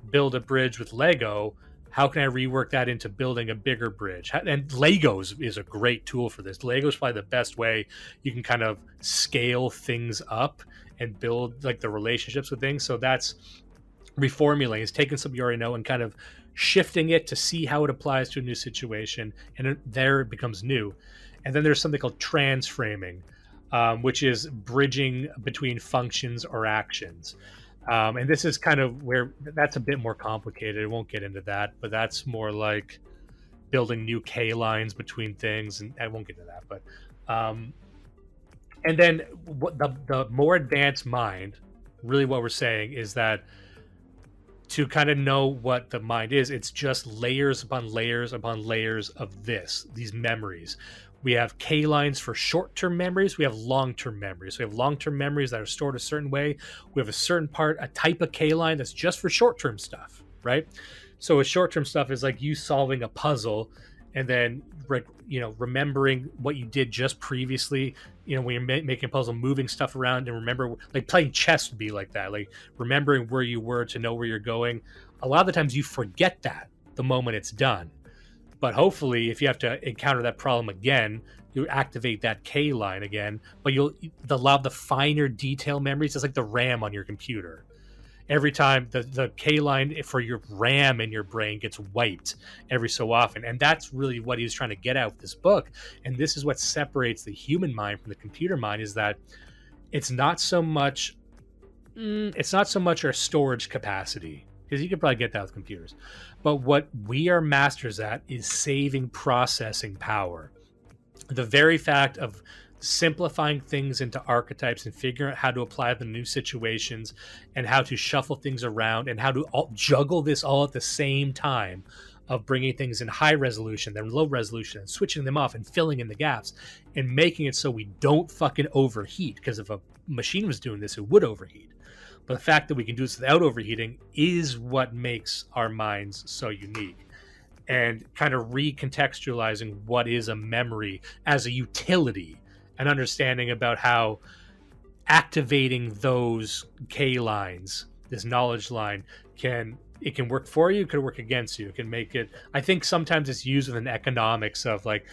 build a bridge with Lego. How can I rework that into building a bigger bridge? And Legos is a great tool for this. Legos probably the best way you can kind of scale things up and build like the relationships with things. So that's reformulating, is taking something you already know and kind of shifting it to see how it applies to a new situation. And there it becomes new. And then there's something called transframing, which is bridging between functions or actions. And this is kind of where that's a bit more complicated. I won't get into that, but that's more like building new K lines between things. And I won't get into that, but, and then what the more advanced mind, really what we're saying is that to kind of know what the mind is, it's just layers upon layers upon layers of these memories. We have K lines for short-term memories. We have long-term memories. We have long-term memories that are stored a certain way. We have a type of K line that's just for short-term stuff, right? So with short-term stuff is like you solving a puzzle and then, remembering what you did just previously, when you're making a puzzle, moving stuff around and remember, like playing chess would be like that, like remembering where you were to know where you're going. A lot of the times you forget that the moment it's done. But hopefully, if you have to encounter that problem again, you activate that K line again. But you'll allow the finer detail memories. It's like the RAM on your computer. Every time the K line for your RAM in your brain gets wiped every so often. And that's really what he was trying to get at with this book. And this is what separates the human mind from the computer mind, is that it's not so much our storage capacity, because you could probably get that with computers. But what we are masters at is saving processing power. The very fact of simplifying things into archetypes and figuring out how to apply them to new situations and how to shuffle things around and how to juggle this all at the same time, of bringing things in high resolution, then low resolution, and switching them off and filling in the gaps and making it so we don't fucking overheat. Because if a machine was doing this, it would overheat. But the fact that we can do this without overheating is what makes our minds so unique. And kind of recontextualizing what is a memory as a utility, and understanding about how activating those K lines this knowledge line can work for you, it could work against you, it can make it. I think sometimes it's used with an economics of like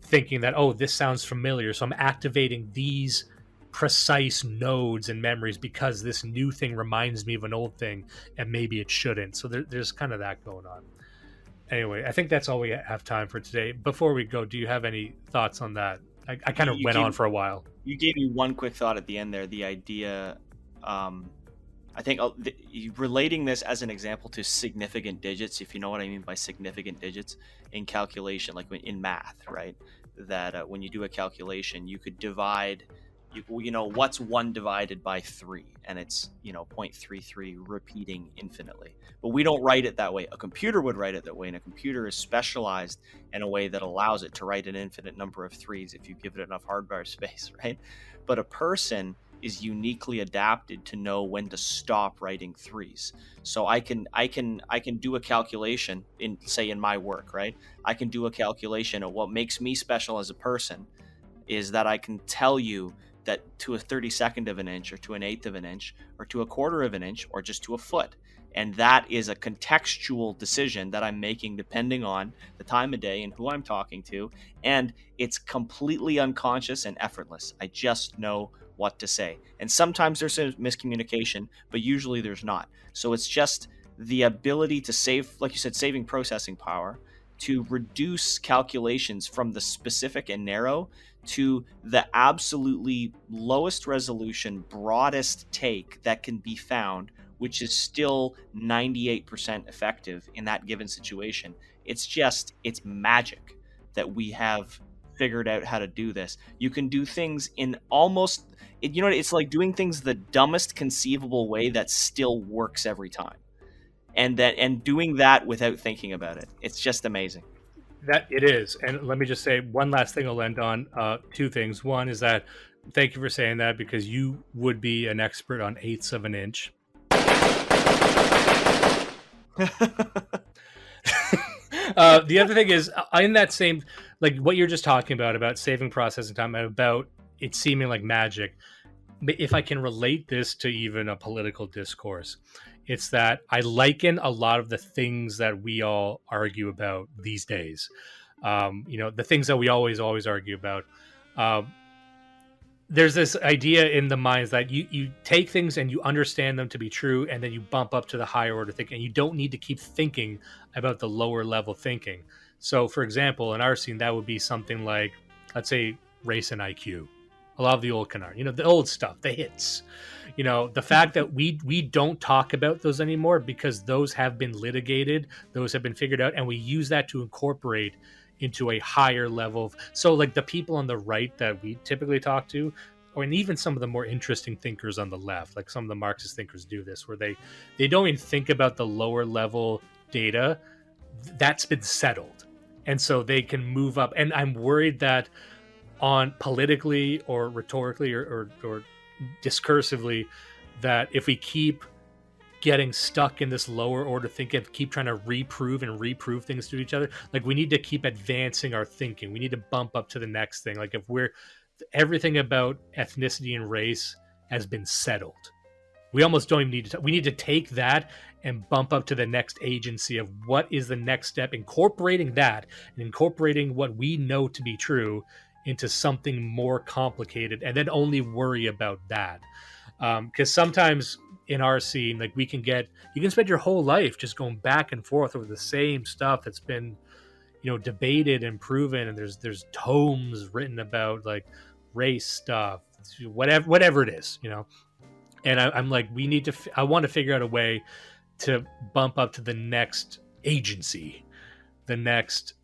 thinking that, oh, this sounds familiar, so I'm activating these precise nodes and memories because this new thing reminds me of an old thing, and maybe it shouldn't. So there's kind of that going on. Anyway, I think that's all we have time for today. Before we go, do you have any thoughts on that? I kind of went on for a while. You gave me one quick thought at the end there. The idea, I think relating this as an example to significant digits, if you know what I mean by significant digits in calculation, like in math, right? That when you do a calculation, you could divide, what's 1 divided by 3, and it's 0.33 repeating infinitely. But we don't write it that way. A computer would write it that way, and a computer is specialized in a way that allows it to write an infinite number of 3s if you give it enough hardware space, right? But a person is uniquely adapted to know when to stop writing 3s. So I can do a calculation in my work, right? I can do a calculation of what makes me special as a person is that I can tell you that to a 32nd of an inch, or to an eighth of an inch, or to a quarter of an inch, or just to a foot. And that is a contextual decision that I'm making depending on the time of day and who I'm talking to. And it's completely unconscious and effortless. I just know what to say. And sometimes there's a miscommunication, but usually there's not. So it's just the ability to save, like you said, saving processing power, to reduce calculations from the specific and narrow to the absolutely lowest resolution, broadest take that can be found, which is still 98% effective in that given situation. It's magic that we have figured out how to do this. You can do things in almost, it's like doing things the dumbest conceivable way that still works every time. And doing that without thinking about it. It's just amazing. That it is. And let me just say one last thing I'll end on. 2 things. One is that thank you for saying that, because you would be an expert on eighths of an inch. The other thing is, in that same, like what you're just talking about saving processing time, and about it seeming like magic, if I can relate this to even a political discourse, it's that I liken a lot of the things that we all argue about these days. The things that we always argue about. There's this idea in the minds that you take things and you understand them to be true, and then you bump up to the higher order thinking, and you don't need to keep thinking about the lower level thinking. So, for example, in our scene, that would be something like, let's say, race and IQ. A lot of the old canard, the old stuff, the hits. The fact that we don't talk about those anymore because those have been litigated, those have been figured out, and we use that to incorporate into a higher level. So like the people on the right that we typically talk to, and even some of the more interesting thinkers on the left, like some of the Marxist thinkers do this, where they don't even think about the lower level data. That's been settled. And so they can move up. And I'm worried that on politically or rhetorically or discursively, that if we keep getting stuck in this lower order thinking, keep trying to reprove things to each other, like we need to keep advancing our thinking. We need to bump up to the next thing. Like if everything about ethnicity and race has been settled, we almost don't even need to. We need to take that and bump up to the next agency of what is the next step, incorporating that and incorporating what we know to be true into something more complicated, and then only worry about that. Because sometimes in our scene, like you can spend your whole life just going back and forth over the same stuff that's been, debated and proven, and there's tomes written about like race stuff, whatever it is, And I'm like, I want to figure out a way to bump up to the next agency, the next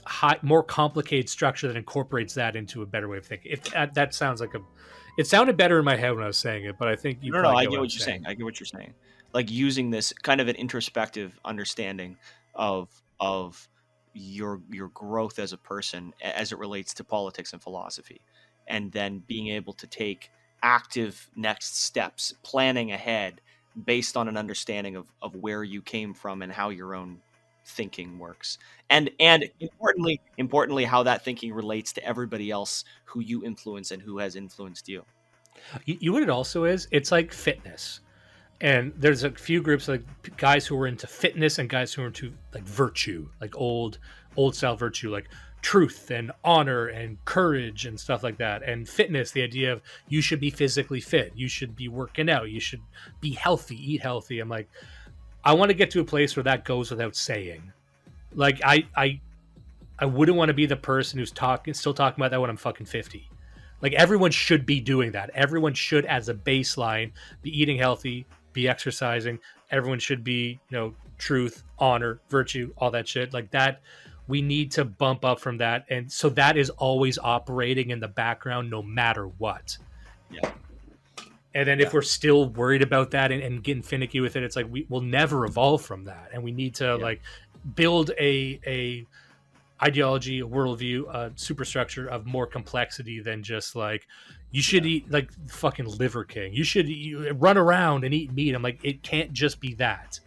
high, more complicated structure that incorporates that into a better way of thinking. That sounds like it sounded better in my head when I was saying it, but I think you. I get what you're saying. I get what you're saying. Like using this kind of an introspective understanding of your growth as a person as it relates to politics and philosophy, and then being able to take active next steps, planning ahead based on an understanding of where you came from and how your own thinking works, and importantly how that thinking relates to everybody else who you influence and who has influenced you. What it also is, it's like fitness. And there's a few groups like guys who are into fitness and guys who are into like virtue, like old style virtue, like truth and honor and courage and stuff like that. And fitness, the idea of you should be physically fit, you should be working out, you should be healthy, eat healthy. I'm like, I want to get to a place where that goes without saying. Like I wouldn't want to be the person who's still talking about that when I'm fucking 50. Like everyone should be doing that. Everyone should, as a baseline, be eating healthy, be exercising. Everyone should be, truth, honor, virtue, all that shit like that. We need to bump up from that. And so that is always operating in the background no matter what. Yeah. And then if we're still worried about that and getting finicky with it, it's like we'll never evolve from that. And we need to like build a ideology, a worldview, a superstructure of more complexity than just like you should eat like fucking Liver King. You should run around and eat meat. I'm like, it can't just be that,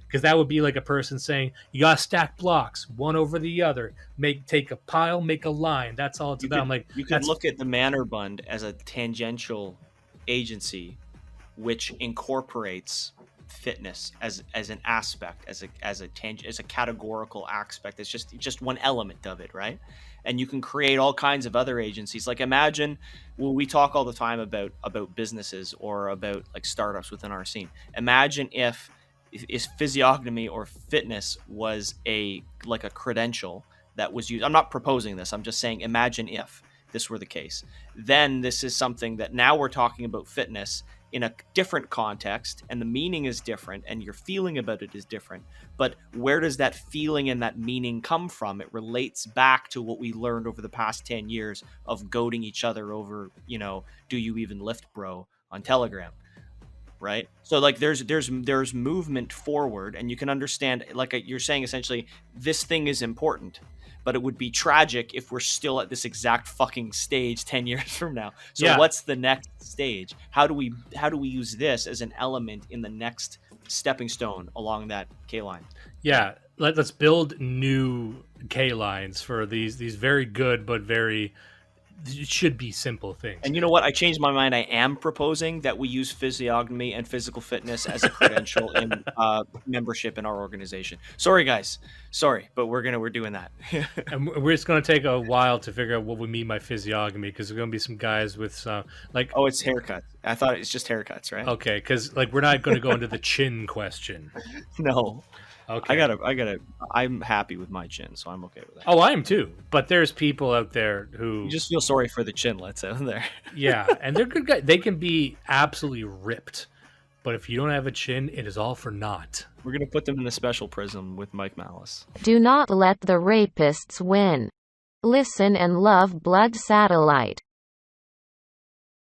because that would be like a person saying you gotta stack blocks one over the other, take a pile, make a line. That's all it's about. I'm like, you could look at the Manor Bund as a tangential agency, which incorporates fitness as an aspect, as a categorical aspect. It's just one element of it, right? And you can create all kinds of other agencies. Like imagine, well, we talk all the time about businesses or about like startups within our scene. Imagine if physiognomy or fitness was a credential that was used. I'm not proposing this. I'm just saying imagine if this were the case. Then this is something that now we're talking about fitness in a different context, and the meaning is different and your feeling about it is different. But where does that feeling and that meaning come from? It relates back to what we learned over the past 10 years of goading each other over, do you even lift, bro, on Telegram, right? So like there's movement forward, and you can understand, like you're saying, essentially this thing is important, but it would be tragic if we're still at this exact fucking stage 10 years from now. So what's the next stage? How do we use this as an element in the next stepping stone along that K line? Yeah, let's build new K lines for these very good but very it should be simple things. And you know what? I changed my mind. I am proposing that we use physiognomy and physical fitness as a credential in membership in our organization. Sorry, guys. Sorry, but we're doing that. And we're just going to take a while to figure out what we mean by physiognomy, because there's going to be some guys with some like. Oh, it's haircuts. I thought it's just haircuts, right? Okay, because like we're not going to go into the chin question. No. Okay. I'm happy with my chin, so I'm okay with that. Oh, I am too. But there's people out there who you just feel sorry for the chinlets out there. Yeah, and they're good guys. They can be absolutely ripped, but if you don't have a chin, it is all for naught. We're gonna put them in a special prison with Mike Malice. Do not let the rapists win. Listen and love Blood Satellite.